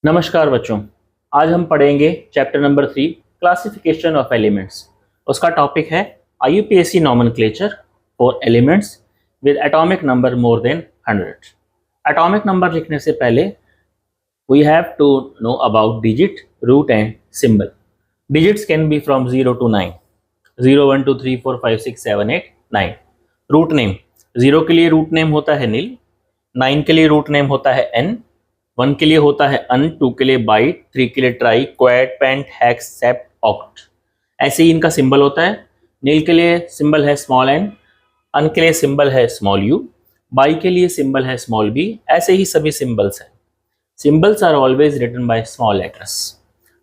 नमस्कार बच्चों, आज हम पढ़ेंगे chapter number 3 classification of elements. उसका टॉपिक है IUPAC nomenclature for elements with atomic number more than 100। Atomic number लिखने से पहले we have to know about digit, root and symbol. Digits can be from 0 to 9, 0 1 2 3 4 5 6 7 8 9। Root name, 0 के लिए root name होता है नील, 9 के लिए रूट नेम होता है n, 1 के लिए होता है अन, 2 के लिए बाइट, 3 के लिए tri, quad, pent, hex, sept, oct. ऐसे ही इनका सिंबल होता है। नील के लिए सिंबल है स्मॉल एन, अन के लिए सिंबल है स्मॉल यू, बाई के लिए सिंबल है स्मॉल बी। ऐसे ही सभी सिंबल्स हैं। Symbols are always written by small letters.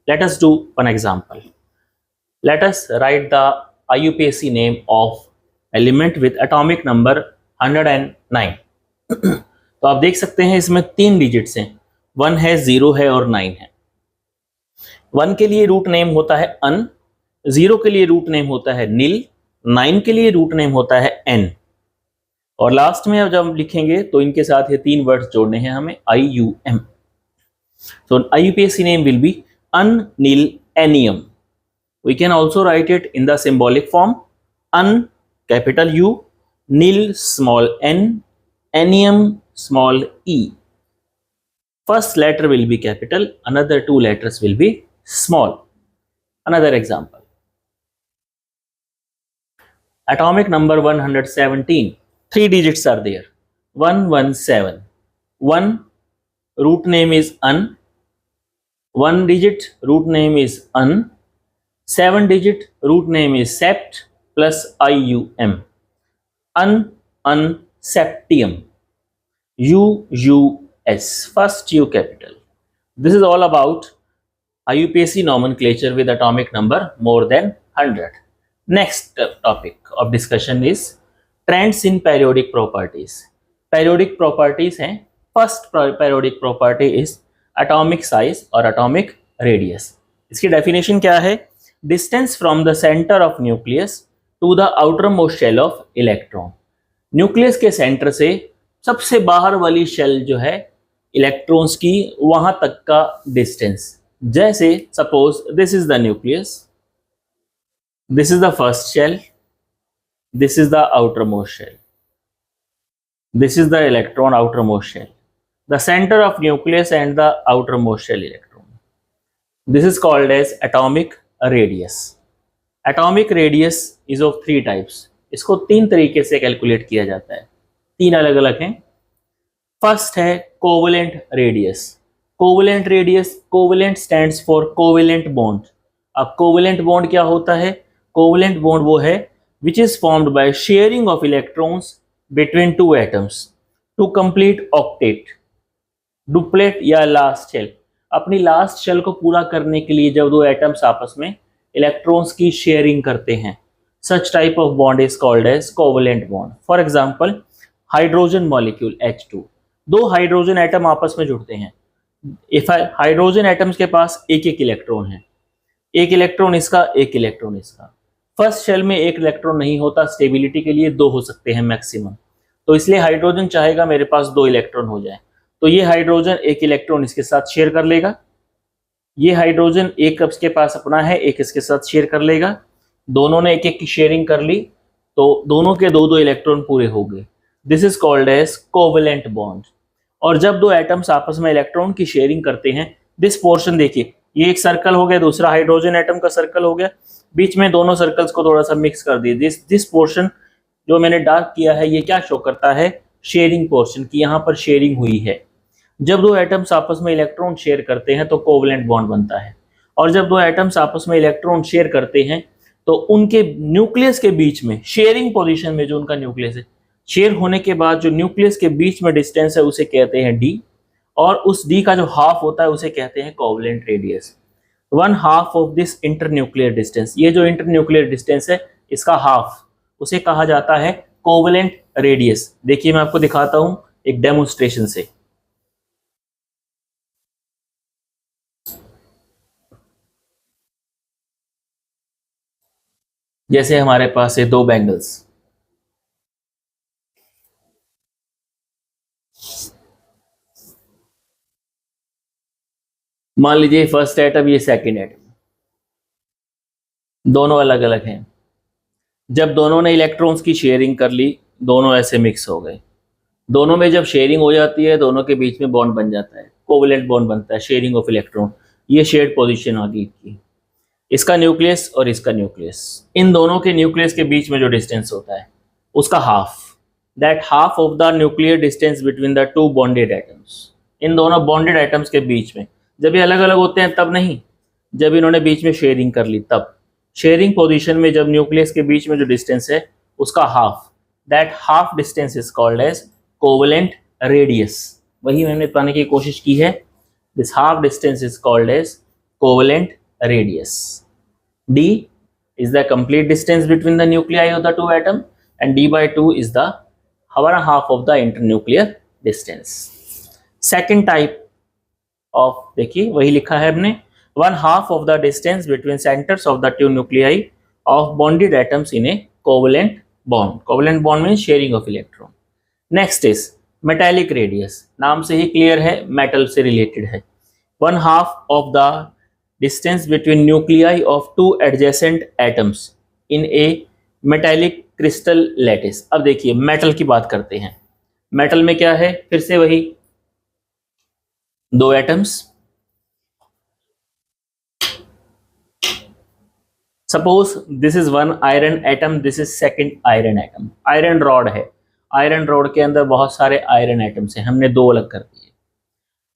Let us do one example. Let us write the IUPAC name of element with atomic number 109। तो आप देख सकते हैं इसमें 3 डिजिट्स हैं, 1 है, 0 है और 9 है। 1 के लिए रूट नेम होता है अन, 0 के लिए रूट नेम होता है नील, 9 के लिए रूट नेम होता है एन। और लास्ट में जब हम लिखेंगे तो इनके साथ ये 3 वर्ड्स जोड़ने हैं हमें, IUM। So IUPAC name will be un-nil-anium. We can also write it in the symbolic form: un capital U, nil small n, anium small e. First letter will be capital, another 2 letters will be small. Another example. Atomic number 117. 3 digits are there. 117. 1 root name is un. 1 digit root name is un. 7 digit root name is sept plus IUM. Septium. US. First U capital. This is all about IUPAC nomenclature with atomic number more than 100. Next topic of discussion is trends in periodic properties. Periodic properties हैं. First periodic property is atomic size और atomic radius. इसकी definition क्या है? Distance from the center of nucleus to the outermost shell of electron. Nucleus के centre से सबसे बाहर वाली शेल जो है इलेक्ट्रॉन्स की, वहां तक का डिस्टेंस। जैसे suppose this is the nucleus, this is the first shell, this is the outer most shell, this is the electron outer most shell, the centre of nucleus and the outer most shell electron. This is called as atomic radius. Atomic radius is of 3 types. इसको 3 तरीके से calculate किया जाता है, 3 अलग अलग हैं। First है covalent radius. Covalent radius, covalent stands for covalent bond. अब कोवेलेंट बॉन्ड क्या होता है? कोवेलेंट बॉन्ड वो है which is formed by sharing of electrons between 2 atoms to complete octet, duplet या लास्ट शेल। अपनी लास्ट शेल को पूरा करने के लिए जब 2 एटम्स आपस में इलेक्ट्रॉन्स की शेयरिंग करते हैं, such type of bond is called as covalent bond. For example, hydrogen molecule H2, 2 hydrogen atom आपस में जुड़ते हैं। इफ हाइड्रोजन एटम्स के पास एक एक इलेक्ट्रॉन है, एक इलेक्ट्रॉन इसका, एक इलेक्ट्रॉन इसका। फर्स्ट शेल में एक इलेक्ट्रॉन नहीं होता, स्टेबिलिटी के लिए 2 हो सकते हैं मैक्सिमम। तो इसलिए हाइड्रोजन चाहेगा मेरे पास 2 इलेक्ट्रॉन हो जाए, तो ये हाइड्रोजन एक इलेक्ट्रॉन इसके साथ शेयर कर लेगा। ये हाइड्रोजन एक इसके पास अपना है, एक इसके साथ शेयर कर लेगा। दोनों ने एक एक की शेयरिंग कर ली तो दोनों के 2-2 इलेक्ट्रॉन पूरे हो गए। This is called as covalent bond. और जब 2 एटम्स आपस में इलेक्ट्रॉन की शेयरिंग करते हैं, दिस पोर्शन देखिए, ये एक सर्कल हो गया, दूसरा हाइड्रोजन एटम का सर्कल हो गया, बीच में दोनों सर्कल्स को थोड़ा सा मिक्स कर दिए। दिस पोर्शन जो मैंने डार्क किया है, ये क्या शो करता है? शेयरिंग पोर्शन की, यहाँ पर शेयरिंग हुई है। जब 2 एटम्स आपस में इलेक्ट्रॉन शेयर करते हैं तो कोवेलेंट बॉन्ड बनता है। और जब 2 एटम्स आपस में इलेक्ट्रॉन शेयर करते हैं तो उनके न्यूक्लियस के बीच में, शेयरिंग पोजीशन में जो उनका न्यूक्लियस है, शेयर होने के बाद जो न्यूक्लियस के बीच में डिस्टेंस है उसे कहते हैं d, और उस d का जो हाफ होता है उसे कहते हैं covalent radius. 1/2 of this internuclear distance, ये जो इंटरन्यूक्लियर डिस्टेंस है इसका हाफ, उसे कहा जाता है कोवेलेंट रेडियस। देखिए मैं आपको दिखाता हूं एक डेमोन्स्ट्रेशन से। जैसे हमारे पास है 2 बैंगल्स, मान लीजिए फर्स्ट एटम, ये सेकंड एटम, दोनों अलग अलग हैं। जब दोनों ने इलेक्ट्रॉन्स की शेयरिंग कर ली, दोनों ऐसे मिक्स हो गए। दोनों में जब शेयरिंग हो जाती है, दोनों के बीच में बॉन्ड बन जाता है, कोवलेंट बॉन्ड बनता है, शेयरिंग ऑफ इलेक्ट्रॉन। ये शेयर्ड पोजीशन आ गई की, इसका न्यूक्लियस और इसका न्यूक्लियस। इन दोनों के न्यूक्लियस के बीच में जो डिस्टेंस होता है उसका half, that half of the nuclear distance between the two bonded atoms. इन दोनों बॉन्डेड एटम्स के बीच में, जब ये अलग अलग होते हैं तब नहीं, जब इन्होंने बीच में शेयरिंग कर ली तब। शेयरिंग पोजीशन में जब न्यूक्लियस के बीच में जो डिस्टेंस है उसका half, that half distance is called as covalent radius. वही मैंने बताने की कोशिश की है, this half distance is called as covalent radius. D is the complete distance between the nuclei of the two atoms, and d by 2 is the 1/2 of the internuclear distance. Second type of, देखिए वही लिखा है हमने, 1/2 of the distance between centers of the two nuclei of bonded atoms in a covalent bond. Covalent bond means sharing of electron. Next is metallic radius. नाम से ही clear है, metal से related है। 1/2 of the distance between nuclei of two adjacent atoms in a metallic crystal lattice. अब देखिए metal की बात करते हैं। मेटल में क्या है, फिर से वही दो atoms. Suppose this is one iron atom, this is second iron atom. Iron rod है, आयरन रॉड के अंदर बहुत सारे आयरन एटम्स हैं, हमने दो अलग कर दिए।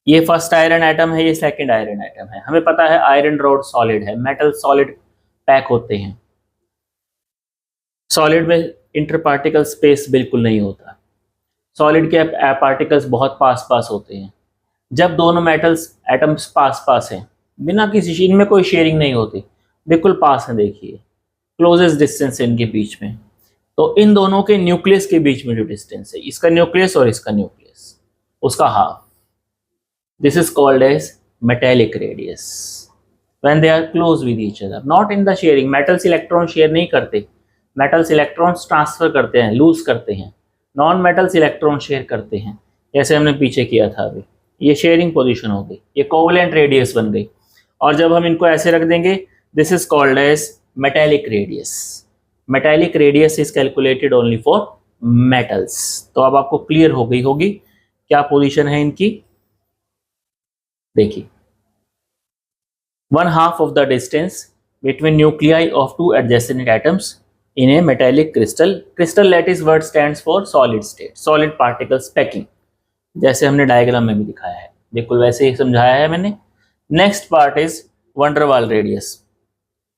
ये फर्स्ट आयरन एटम है, ये सेकंड आयरन एटम है। हमें पता है आयरन रॉड सॉलिड है, मेटल सॉलिड पैक होते हैं। सॉलिड में इंटर पार्टिकल स्पेस बिल्कुल नहीं होता, सॉलिड के पार्टिकल्स बहुत पास पास होते हैं। जब दोनों मेटल्स एटम्स पास पास हैं, बिना किसी इनमें कोई शेयरिंग नहीं होती, बिल्कुल पास है, देखिए क्लोजेस्ट डिस्टेंस है इनके बीच में, तो इन दोनों के न्यूक्लियस के बीच में जो डिस्टेंस है, इसका न्यूक्लियस और इसका न्यूक्लियस, उसका half. This is called as metallic radius when they are close with each other, not in the sharing. Metals electron share नहीं करते, metals electrons transfer करते हैं, lose करते हैं। non metals electron share करते हैं, जैसे हमने पीछे किया था अभी। ये शेयरिंग पोजीशन हो गई, ये कोवलेंट रेडियस बन गई। और जब हम इनको ऐसे रख देंगे, this is called as metallic radius. Metallic radius is calculated only for metals. तो अब आपको क्लियर हो गई होगी क्या पोजीशन है इनकी। देखिए 1/2 of the distance between nuclei of two adjacent atoms in a metallic crystal. Crystal lattice word stands for solid state, solid particles packing, जैसे हमने डायग्राम में भी दिखाया है, बिल्कुल वैसे ही समझाया है मैंने। Next part is van der Waals radius.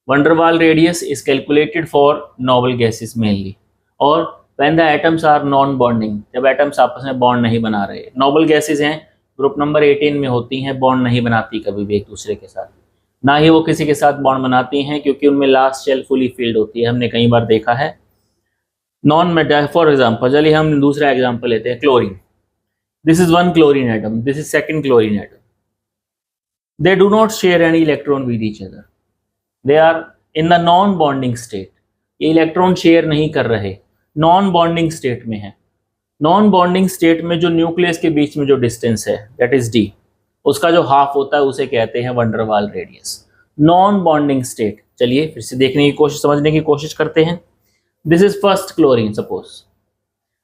Van der Waals radius is calculated for noble gases mainly, और when the atoms are non bonding, जब एटम्स आपस में बॉन्ड नहीं बना रहे। नोबल गैसेज हैं, ग्रुप नंबर 18 में होती हैं, बॉन्ड नहीं बनाती कभी भी एक दूसरे के साथ, ना ही वो किसी के साथ बॉन्ड बनाती हैं, क्योंकि उनमें लास्ट शेल फुली फील्ड होती है, हमने कई बार देखा है। नॉन मेटल, फॉर एग्जांपल चलिए हम दूसरा एग्जांपल लेते हैं, chlorine. This is one chlorine atom, this is second chlorine atom. They do not share any electron with each other, they are in the non bonding state. ये electron share नहीं कर रहे, non bonding state में है। Non bonding state में जो nucleus के बीच में जो डिस्टेंस है, दैट इज डी, उसका जो हाफ होता है उसे कहते हैं van der Waals radius. Non bonding state, चलिए फिर से देखने की कोशिश, समझने की कोशिश करते हैं। This is first chlorine, suppose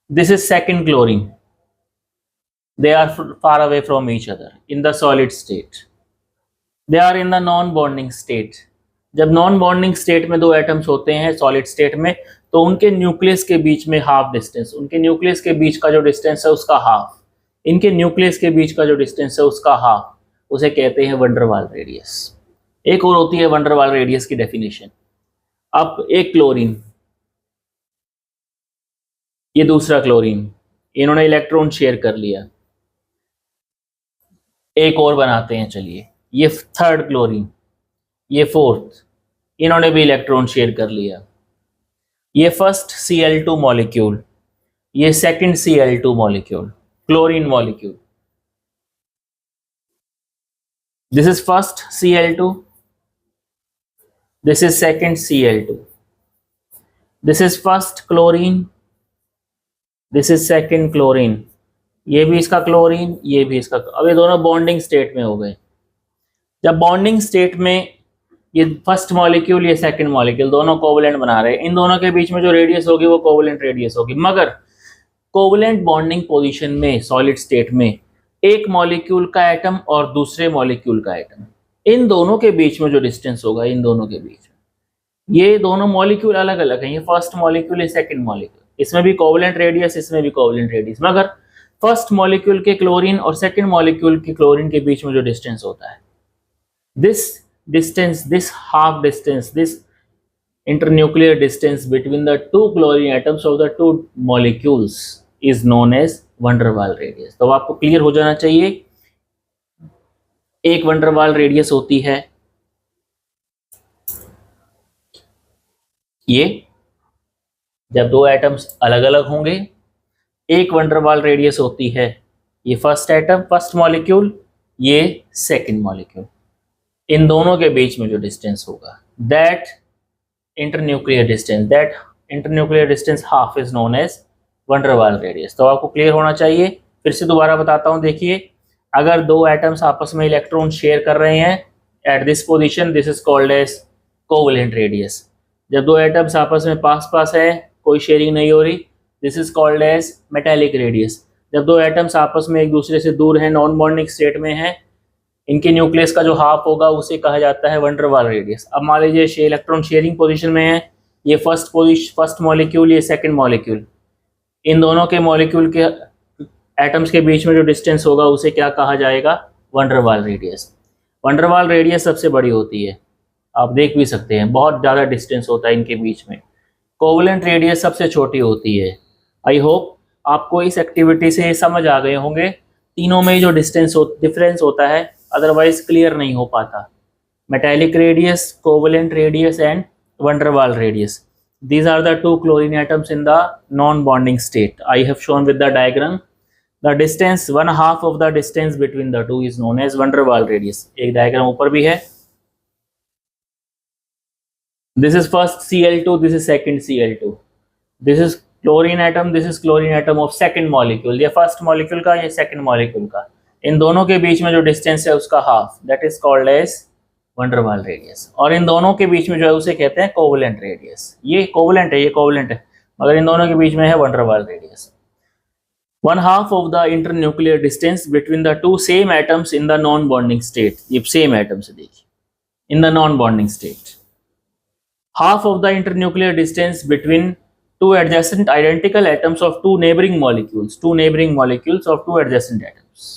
this is second chlorine, they are far away from each other in the solid state, they are in the non bonding state. जब नॉन बॉन्डिंग स्टेट में दो एटम्स होते हैं solid state में, तो उनके nucleus के बीच में हाफ डिस्टेंस, उनके न्यूक्लियस के बीच का जो डिस्टेंस है उसका हाफ, इनके न्यूक्लियस के बीच का जो डिस्टेंस है उसका हाफ, उसे कहते हैं वंडरवाल रेडियस। एक और होती है वंडरवाल रेडियस की डेफिनेशन। अब एक क्लोरीन, ये दूसरा क्लोरीन, इन्होंने इलेक्ट्रॉन शेयर कर लिया, एक और बनाते हैं, चलिए ये थर्ड क्लोरीन, ये फोर्थ, इन्होंने भी इलेक्ट्रॉन शेयर कर लिया। ये फर्स्ट Cl2 मॉलिक्यूल, ये second Cl2 molecule, chlorine molecule. This is first Cl2, this is second Cl2, this is first chlorine, this is second chlorine, ये भी इसका क्लोरीन, ये भी इसका। अब ये दोनों बॉन्डिंग स्टेट में हो गए। जब बॉन्डिंग स्टेट में ये फर्स्ट मॉलिक्यूल ये सेकंड मॉलिक्यूल दोनों कोवलेंट बना रहे हैं, इन दोनों के बीच में जो रेडियस होगी वो कोवलेंट रेडियस होगी। मगर कोवलेंट बॉन्डिंग पोजीशन में सॉलिड स्टेट में एक मॉलिक्यूल का एटम और दूसरे मॉलिक्यूल का एटम, इन दोनों के बीच में जो डिस्टेंस होगा, इन दोनों के बीच में, ये दोनों मॉलिक्यूल अलग अलग हैं, ये फर्स्ट मॉलिक्यूल ये सेकंड मॉलिक्यूल, इसमें भी कोवलेंट रेडियस इसमें भी कोवलेंट रेडियस, मगर फर्स्ट मॉलिक्यूल के क्लोरीन और सेकंड मॉलिक्यूल के क्लोरीन के बीच में जो डिस्टेंस होता है, this distance, this half distance, this internuclear distance between the two chlorine atoms of the two molecules is known as van der Waals radius। तो आपको क्लियर हो जाना चाहिए, एक van der Waals रेडियस होती है ये, जब दो एटम्स अलग अलग होंगे, एक van der Waals रेडियस होती है ये फर्स्ट एटम फर्स्ट मॉलिक्यूल, ये सेकंड मॉलिक्यूल, इन दोनों के बीच में जो डिस्टेंस होगा, that internuclear distance half is known as van der Waals radius. तो आपको क्लियर होना चाहिए। फिर से दोबारा बताता हूं, देखिए अगर दो एटम्स आपस में इलेक्ट्रॉन शेयर कर रहे हैं at this position, this is called as covalent radius. जब दो एटम्स आपस में पास पास है, कोई शेयरिंग नहीं हो रही, this is called as metallic radius. जब दो एटम्स आपस में एक दूसरे से दूर हैं, नॉन बॉन्डिंग स्टेट में है, इनके न्यूक्लियस का जो हाफ होगा उसे कहा जाता है van der Waals रेडियस। अब मान लीजिए इलेक्ट्रॉन शेयरिंग पोजीशन में है, ये फर्स्ट मॉलिक्यूल ये सेकंड मॉलिक्यूल, इन दोनों के मॉलिक्यूल के एटम्स के बीच में जो डिस्टेंस होगा उसे क्या कहा जाएगा, van der Waals radius. van der Waals radius सबसे बड़ी होती है, आप देख भी सकते हैं, बहुत ज़्यादा डिस्टेंस होता है इनके बीच में। कोवलेंट रेडियस सबसे छोटी होती है। आई होप आपको इस एक्टिविटी से समझ आ गए होंगे, तीनों में जो डिफरेंस होता है, अदरवाइज क्लियर नहीं हो पाता। Metallic radius, covalent radius and van der Waals radius, these are the two chlorine atoms in the non-bonding state। I have shown with the diagram the distance, 1/2 of the distance between the two is known as van der Waals radius। एक diagram ऊपर भी है, this is first Cl2, this is second Cl2, this is chlorine atom, this is chlorine atom of second molecule, ये first molecule का, ये second molecule का, इन दोनों के बीच में जो डिस्टेंस है उसका half, that is called as van der Waals radius. और इन दोनों के बीच में जो है उसे कहते हैं कोवलेंट रेडियस। ये कोवलेंट है, ये कोवलेंट है, मगर इन दोनों के बीच में है van der Waals radius. 1/2 of the internuclear distance between the two same atoms in the non-bonding state। ये सेम एटम्स देखिए, in the non-bonding state, half of the internuclear distance between two adjacent identical atoms of two neighboring molecules of two adjacent atoms,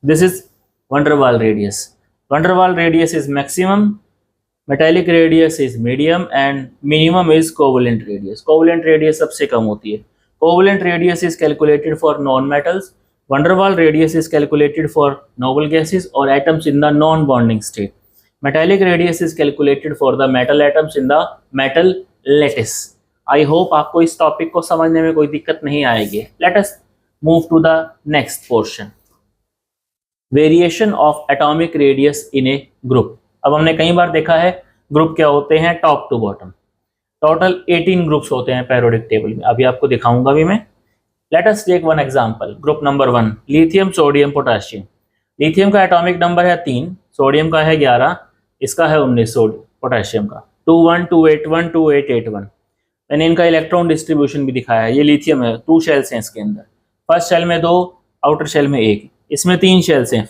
this is van der Waals radius। van der Waals radius is maximum, metallic radius is medium and minimum is covalent radius। covalent radius सबसे कम होती है। covalent radius is calculated for non-metals, van der Waals radius is calculated for noble gases or atoms in the non-bonding state। metallic radius is calculated for the metal atoms in the metal lattice। I hope आपको इस topic को समझने में कोई दिक्कत नहीं आएगी। Let us move to the next portion, variation of atomic radius in A group. अब हमने कई बार देखा है ग्रुप क्या होते हैं, top to bottom. Total 18 groups होते हैं पेरियोडिक टेबल में, अभी आपको दिखाऊंगा भी मैं। Let us take one example. Group number 1 lithium sodium potassium. Lithium का एटॉमिक नंबर है 3, सोडियम का है 11, इसका है 19, पोटेशियम का 21, 281, 2881। मैंने इनका इलेक्ट्रॉन डिस्ट्रीब्यूशन भी दिखाया है। ये लिथियम है, 2 शेल्स हैं इसके अंदर, फर्स्ट शेल में 2, आउटर शेल में 1, इसमें 3 शेल्स हैं,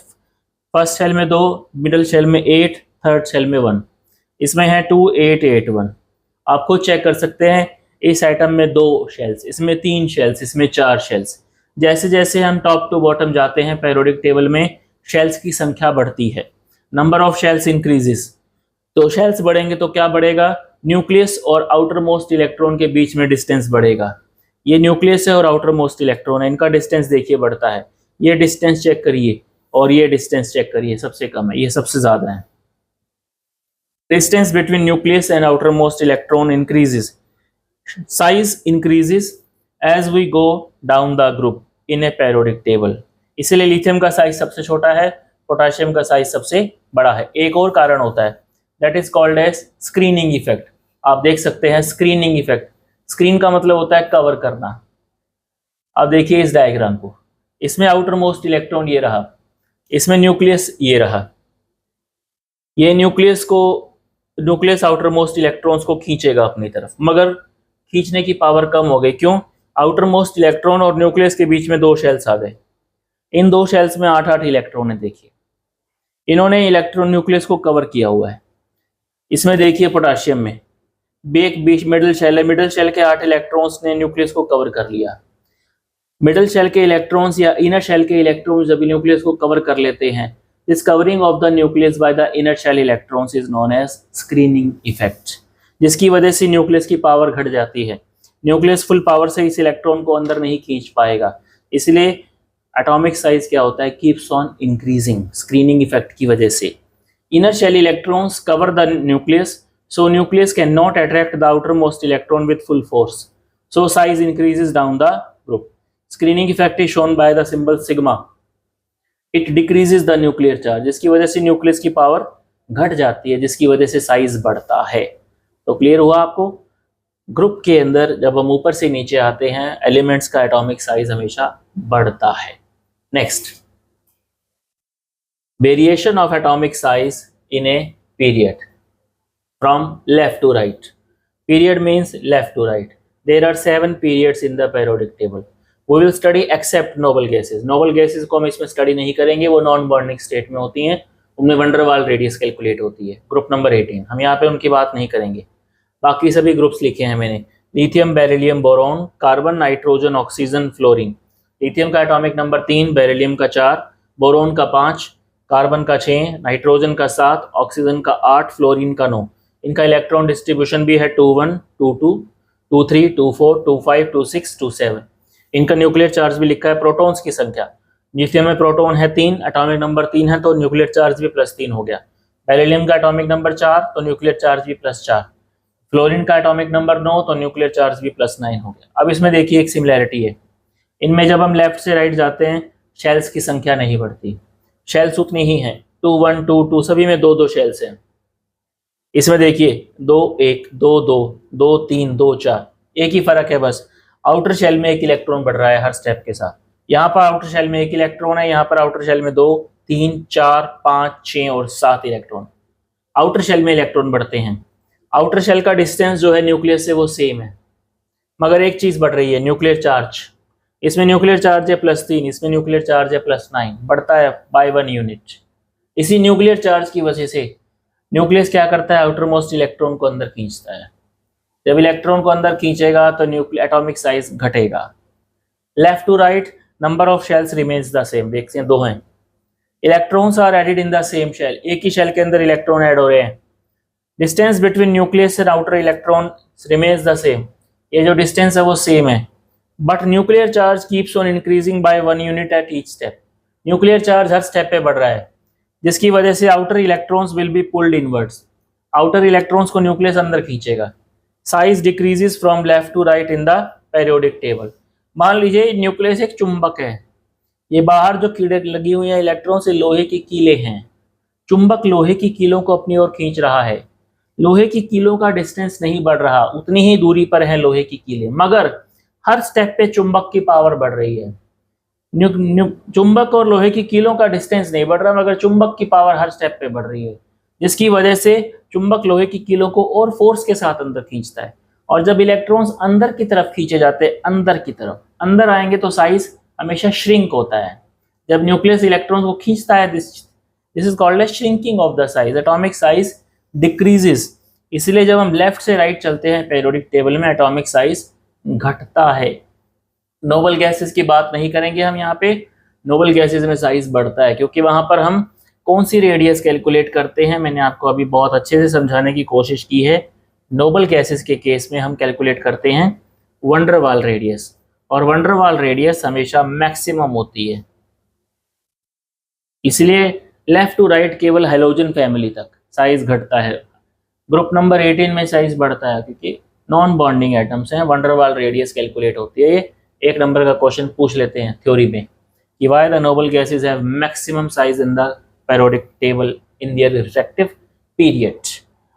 फर्स्ट शेल में 2, मिडल शेल में 8, थर्ड शेल में 1, इसमें है 2, 8, 8, 1। आप खुद चेक कर सकते हैं, इस आइटम में 2 शेल्स, इसमें 3 शेल्स, इसमें 4 शेल्स। जैसे जैसे हम टॉप टू बॉटम जाते हैं पेरियोडिक टेबल में, शेल्स की संख्या बढ़ती है, नंबर ऑफ शेल्स इंक्रीजेस। तो शेल्स बढ़ेंगे तो क्या बढ़ेगा, न्यूक्लियस और आउटर मोस्ट इलेक्ट्रॉन के बीच में डिस्टेंस बढ़ेगा। ये न्यूक्लियस है और आउटर मोस्ट इलेक्ट्रॉन है, इनका डिस्टेंस देखिए बढ़ता है। ये डिस्टेंस चेक करिए और ये डिस्टेंस चेक करिए, सबसे कम है, ये सबसे ज्यादा है। Distance between nucleus and outer most electron increases, size increases as we go down the group in a periodic table. इसलिए लिथियम का साइज सबसे छोटा है, पोटेशियम का साइज सबसे बड़ा है। एक और कारण होता है, that is called as screening effect. आप देख सकते हैं स्क्रीनिंग इफेक्ट, स्क्रीन का मतलब होता है कवर करना। अब देखिए इस डायग्राम को, इसमें आउटर मोस्ट इलेक्ट्रॉन ये रहा, इसमें न्यूक्लियस ये रहा, ये न्यूक्लियस आउटर मोस्ट इलेक्ट्रॉन्स को खींचेगा अपनी तरफ, मगर खींचने की पावर कम हो गई। क्यों? आउटर मोस्ट इलेक्ट्रॉन और न्यूक्लियस के बीच में 2 शेल्स आ गए। इन 2 शेल्स में 8-8 इलेक्ट्रॉन है। देखिए इन्होंने इलेक्ट्रॉन न्यूक्लियस को कवर किया हुआ है। इसमें देखिए पोटाशियम में एक बीच मिडिल शेल है, मिडिल शेल के 8 इलेक्ट्रॉन्स ने न्यूक्लियस को कवर कर लिया। मिडिल शेल के इलेक्ट्रॉन्स या इनर शेल के इलेक्ट्रॉन्स जब न्यूक्लियस को कवर कर लेते हैं, this covering of the nucleus by the inner shell electrons is known as screening effect, जिसकी वजह से न्यूक्लियस की पावर घट जाती है। न्यूक्लियस फुल पावर से इस इलेक्ट्रॉन को अंदर नहीं खींच पाएगा, इसलिए एटॉमिक साइज क्या होता है, keeps on increasing screening effect की वजह से। Inner shell electrons cover the nucleus, so nucleus cannot attract the outermost electron with full force, so size increases down the group. Screening effect is shown by the symbol sigma. It decreases the nuclear charge, जिसकी वजह से nucleus की power घट जाती है, जिसकी वजह से साइज बढ़ता है। तो क्लियर हुआ आपको? ग्रुप के अंदर जब हम ऊपर से नीचे आते हैं, एलिमेंट्स का एटॉमिक साइज हमेशा बढ़ता है। Next, variation of atomic size in a period from left to right. Period means left to right. There are 7 periods in the periodic table. We will study except noble gases. Noble gases को हम इसमें study नहीं करेंगे, वो non bonding state में होती हैं, उनमें वंडरवाल रेडियस कैलकुलेट होती है। ग्रुप नंबर 18 हम यहाँ पे उनकी बात नहीं करेंगे। बाकी सभी ग्रुप्स लिखे हैं मैंने, lithium, beryllium, boron, carbon, nitrogen, oxygen, fluorine. Lithium का एटॉमिक नंबर 3, बेरिलियम का 4, बोरॉन का 5, कार्बन का 6, नाइट्रोजन का 7, ऑक्सीजन का 8, फ्लोरीन का 9। इनका इलेक्ट्रॉन डिस्ट्रीब्यूशन भी है 2-1, 2-2, 2-3, 2-4, 2-5, 2-6, 2-7। इनका न्यूक्लियर चार्ज भी लिखा है, प्रोटॉन्स की संख्या। लिथियम में प्रोटॉन है 3, एटॉमिक नंबर 3 है, तो न्यूक्लियर चार्ज भी +3 हो गया। बेरिलियम का एटॉमिक नंबर 4, तो न्यूक्लियर चार्ज भी +4। फ्लोरीन का एटॉमिक नंबर 9, तो न्यूक्लियर चार्ज भी +9 हो गया। अब इसमें देखिए एक सिमिलैरिटी है, इनमें जब हम लेफ्ट से राइट जाते हैं शेल्स की संख्या नहीं बढ़ती, शेल्स उतनी ही हैं, 2-1, 2-2, सभी में 2-2 शेल्स हैं। इसमें देखिए 2-1, 2-2, 2-3, 2-4, एक ही फर्क है बस, आउटर शेल में 1 इलेक्ट्रॉन बढ़ रहा है हर स्टेप के साथ। यहाँ पर आउटर शेल में 1 इलेक्ट्रॉन है, यहाँ पर आउटर शेल में 2, 3, 4, 5, 6 और 7 इलेक्ट्रॉन आउटर शेल में इलेक्ट्रॉन बढ़ते हैं। आउटर शेल का डिस्टेंस जो है न्यूक्लियस से वो सेम है, मगर एक चीज बढ़ रही है, न्यूक्लियर चार्ज। इसमें न्यूक्लियर चार्ज है +3, इसमें न्यूक्लियर चार्ज है +9, बढ़ता है बाय 1 यूनिट। इसी न्यूक्लियर चार्ज की वजह से न्यूक्लियस क्या करता है, आउटर मोस्ट इलेक्ट्रॉन को अंदर खींचता है। जब इलेक्ट्रॉन को अंदर खींचेगा तो न्यूक्लियर एटॉमिक साइज घटेगा। Left to right number of shells remains the same, देखते हैं 2 हैं। Electrons are added in the same shell, एक ही शेल के अंदर इलेक्ट्रॉन ऐड हो रहे हैं। Distance between nucleus and outer electron remains the same, ये जो डिस्टेंस है वो सेम है, but nuclear charge keeps on increasing by 1 unit at each step. Nuclear charge हर स्टेप पे बढ़ रहा है, जिसकी वजह से outer electrons will be pulled inwards, outer electrons को न्यूक्लियस अंदर खींचेगा। Size decreases from left to right in the periodic table. मान लीजिए न्यूक्लियस एक चुंबक है, ये बाहर जो कीड़े लगी हुई हैं इलेक्ट्रॉन से लोहे की कीलें हैं, चुंबक लोहे की कीलों को अपनी ओर खींच रहा है। लोहे की कीलों का डिस्टेंस नहीं बढ़ रहा, उतनी ही दूरी पर है लोहे की कीलें, मगर हर स्टेप पे चुंबक की पावर बढ़ रही है। चुंबक और लोहे की कीलों का डिस्टेंस नहीं बढ़ रहा, मगर चुंबक की पावर हर स्टेप पे बढ़ रही है, जिसकी वजह से चुंबक लोहे की कीलों को और फोर्स के साथ अंदर खींचता है। और जब इलेक्ट्रॉन्स अंदर की तरफ खींचे जाते हैं, अंदर की तरफ अंदर आएंगे तो साइज हमेशा श्रिंक होता है। जब न्यूक्लियस इलेक्ट्रॉन्स को खींचता है, this is called as shrinking of the size, atomic size decreases. इसलिए जब हम लेफ्ट से राइट चलते हैं पेरियोडिक टेबल में, एटॉमिक साइज घटता है। नोबल गैसेस की बात नहीं करेंगे हम यहाँ पे, नोबल गैसेस में साइज बढ़ता है, क्योंकि वहां पर हम कौन सी रेडियस कैलकुलेट करते हैं, मैंने आपको अभी बहुत अच्छे से समझाने की कोशिश की है। नोबल गैसेस के केस में हम कैलकुलेट करते हैं वंडरवाल रेडियस, और वंडरवाल रेडियस हमेशा मैक्सिमम होती है। इसलिए लेफ्ट टू राइट केवल हैलोजन फैमिली तक साइज घटता है। ग्रुप नंबर 18 में साइज बढ़ता है, क्योंकि नॉन बॉन्डिंग एटम्स हैं, वंडरवाल रेडियस कैलकुलेट होती है। ये 1 नंबर का क्वेश्चन पूछ लेते हैं थ्योरी में कि why the noble gases have maximum size in the periodic table in their respective period.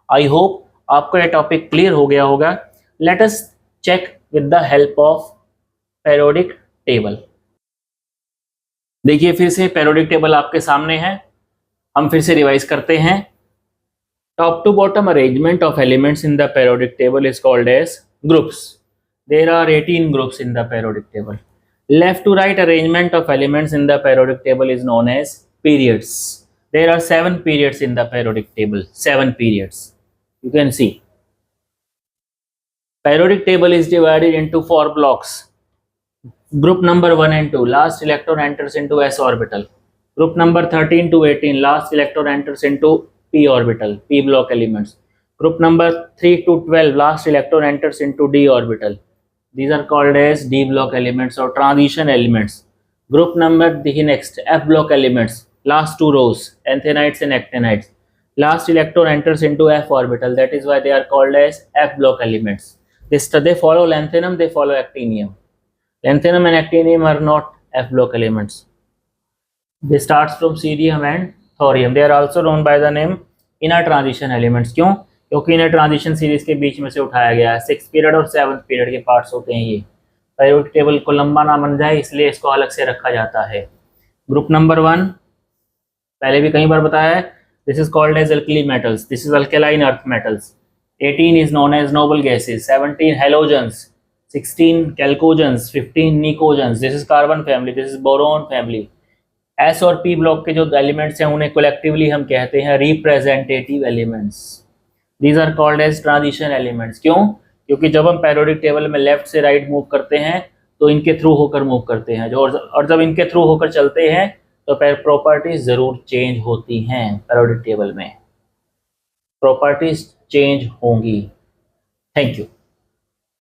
I hope आपको ये टॉपिक क्लियर हो गया होगा। Let us check with the help of periodic table. देखिए फिर से पेरियोडिक टेबल आपके सामने है, हम फिर से रिवाइज करते हैं। Top to bottom arrangement of elements in the periodic table is called as groups. There are 18 groups in the periodic table. Left to right arrangement of elements in the periodic table is known as periods. There are 7 periods in the periodic table. 7 periods. You can see. Periodic table is divided into 4 blocks. Group number 1 and 2, last electron enters into s orbital. Group number 13 to 18, last electron enters into p orbital, p block elements. Group number 3 to 12, last electron enters into d orbital. These are called as d block elements or transition elements. Group number the next, f block elements, last 2 rows, anthenides and actinides. Last electron enters into f orbital, that is why they are called as f block elements. They follow lanthanum, they follow actinium. Lanthanum and actinium are not f block elements. They starts from cerium and thorium. They are also known by the name inner transition elements. क्यों? क्योंकि inner transition series के बीच में से उठाया गया है. 6th period और 7th पीरियड के पार्ट्स होते हैं ये. पीरियोडिक टेबल को लंबा ना बन जाए इसलिए इसको अलग से रखा जाता है. ग्रुप नंबर 1 पहले भी कई बार बताया है. This is called as alkali metals. This is alkaline earth metals. 18 is known as noble gases, 17 halogens, 16 chalcogens, 15 nicogens. This is carbon family, this is boron family. S और P ब्लॉक के जो elements हैं उन्हें collectively हम कहते हैं representative elements. These are called as transition elements. क्यों? क्योंकि जब हम पेरियोडिक टेबल में लेफ्ट से राइट मूव करते हैं तो इनके थ्रू होकर मूव करते हैं और जब इनके थ्रू होकर चलते हैं तो प्रॉपर्टीज जरूर चेंज होती हैं. पेरियोडिक टेबल में प्रॉपर्टीज चेंज होंगी. Thank you.